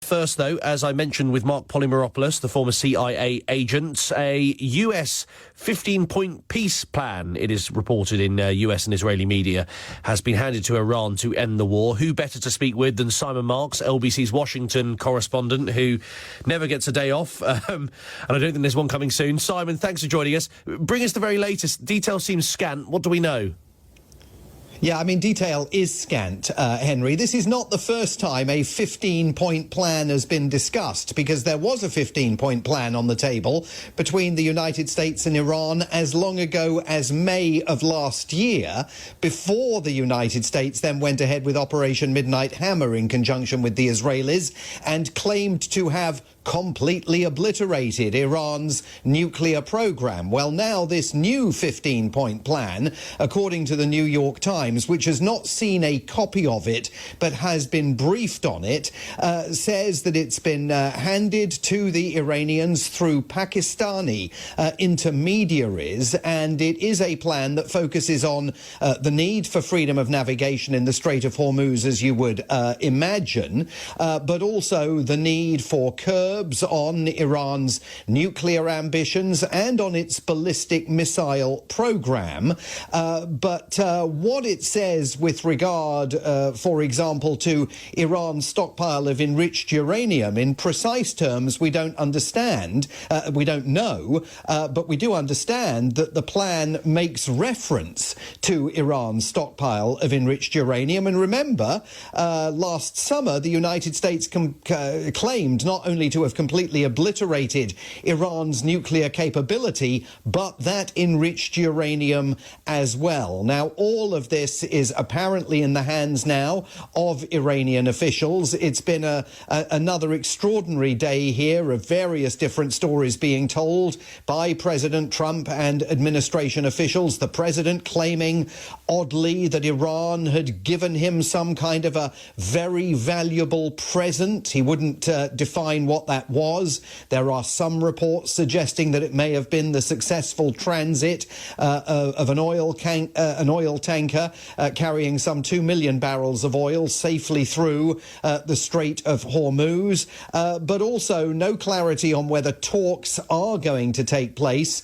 First, though, as I mentioned with Mark Polymeropoulos, the former CIA agent, a US 15-point peace plan, it is reported in US and Israeli media, has been handed to Iran to end the war. Who better to speak with than Simon Marks, LBC's Washington correspondent, who never gets a day off, and I don't think there's one coming soon. Simon, thanks for joining us. Bring us the very latest. Detail seems scant. What do we know? Yeah, I mean, detail is scant, Henry. This is not the first time a 15-point plan has been discussed, because there was a 15-point plan on the table between the United States and Iran as long ago as May of last year, before the United States then went ahead with Operation Midnight Hammer in conjunction with the Israelis and claimed to have completely obliterated Iran's nuclear program. Well, now this new 15-point plan, according to the New York Times, which has not seen a copy of it but has been briefed on it, says that it's been handed to the Iranians through Pakistani intermediaries, and it is a plan that focuses on the need for freedom of navigation in the Strait of Hormuz, as you would imagine, but also the need for curbs on Iran's nuclear ambitions and on its ballistic missile program. But what it says with regard, for example, to Iran's stockpile of enriched uranium, in precise terms, we don't understand. We don't know, but we do understand that the plan makes reference to Iran's stockpile of enriched uranium. And remember, last summer, the United States claimed not only to have completely obliterated Iran's nuclear capability, but that enriched uranium as well. Now, all of this is apparently in the hands now of Iranian officials. It's been another extraordinary day here of various different stories being told by President Trump and administration officials. The president claiming, oddly, that Iran had given him some kind of a very valuable present. He wouldn't define what that was. There are some reports suggesting that it may have been the successful transit of an oil tanker carrying some 2 million barrels of oil safely through the Strait of Hormuz, but also no clarity on whether talks are going to take place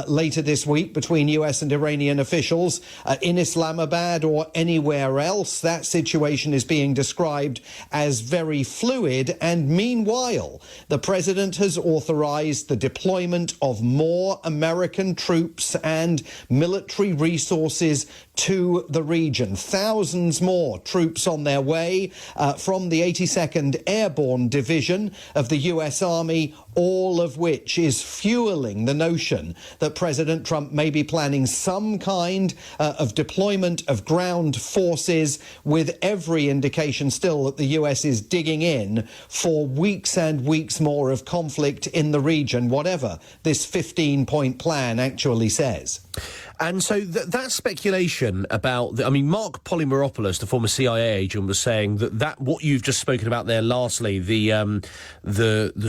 later this week between US and Iranian officials in Islamabad or anywhere else. That situation is being described as very fluid, and meanwhile, the president has authorized the deployment of more American troops and military resources to the region. Thousands more troops on their way from the 82nd Airborne Division of the US Army, all of which is fueling the notion that President Trump may be planning some kind of deployment of ground forces, with every indication still that the US is digging in for weeks and weeks more of conflict in the region, whatever this 15-point plan actually says. And so that speculation about, Mark Polymeropoulos, the former CIA agent, was saying that what you've just spoken about there lastly, the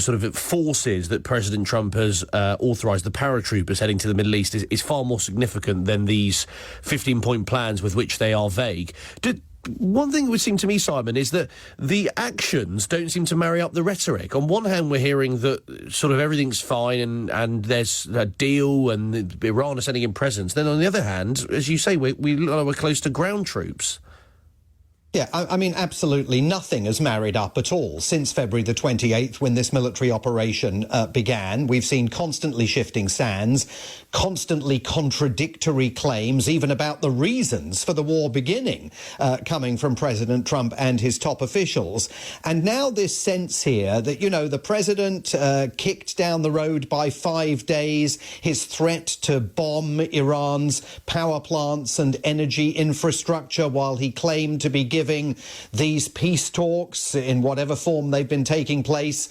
sort of forces that President Trump has authorised, the paratroopers heading to the Middle East, is far more significant than these 15-point plans with which they are vague. One thing that would seem to me, Simon, is that the actions don't seem to marry up the rhetoric. On one hand, we're hearing that sort of everything's fine and there's a deal and Iran is sending in presents. Then on the other hand, as you say, we're close to ground troops. Yeah, I mean, absolutely nothing has married up at all since February the 28th, when this military operation began. We've seen constantly shifting sands, constantly contradictory claims, even about the reasons for the war beginning, coming from President Trump and his top officials. And now this sense here that, the president kicked down the road by 5 days his threat to bomb Iran's power plants and energy infrastructure, while he claimed to be giving these peace talks, in whatever form they've been taking place,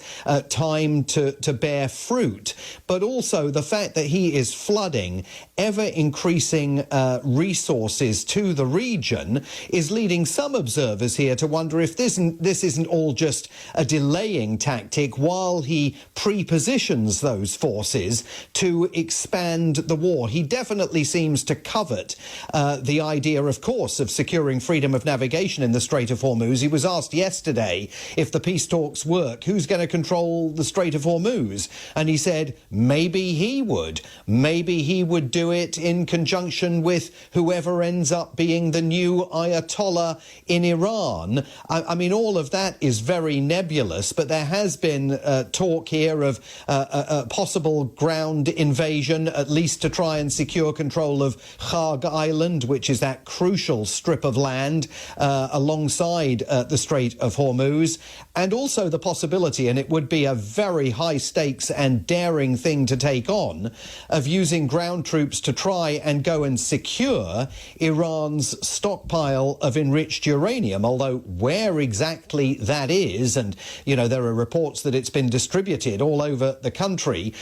time to bear fruit. But also the fact that he is flooding ever-increasing resources to the region is leading some observers here to wonder if this isn't all just a delaying tactic while he pre-positions those forces to expand the war. He definitely seems to covet the idea, of course, of securing freedom of navigation situation in the Strait of Hormuz. He was asked yesterday, if the peace talks work, who's going to control the Strait of Hormuz? And he said maybe he would. Maybe he would do it in conjunction with whoever ends up being the new Ayatollah in Iran. I mean, all of that is very nebulous, but there has been talk here of a possible ground invasion, at least to try and secure control of Kharg Island, which is that crucial strip of land alongside the Strait of Hormuz, and also the possibility, and it would be a very high stakes and daring thing to take on, of using ground troops to try and go and secure Iran's stockpile of enriched uranium, although where exactly that is, and, you know, there are reports that it's been distributed all over the country,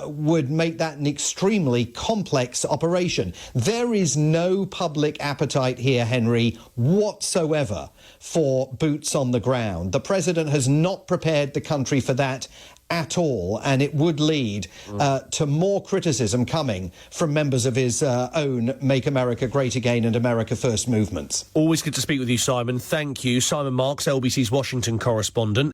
would make that an extremely complex operation. There is no public appetite here, Henry, whatsoever for boots on the ground. The president has not prepared the country for that at all, and it would lead to more criticism coming from members of his own Make America Great Again and America First movements. Always good to speak with you, Simon. Thank you. Simon Marks, LBC's Washington correspondent.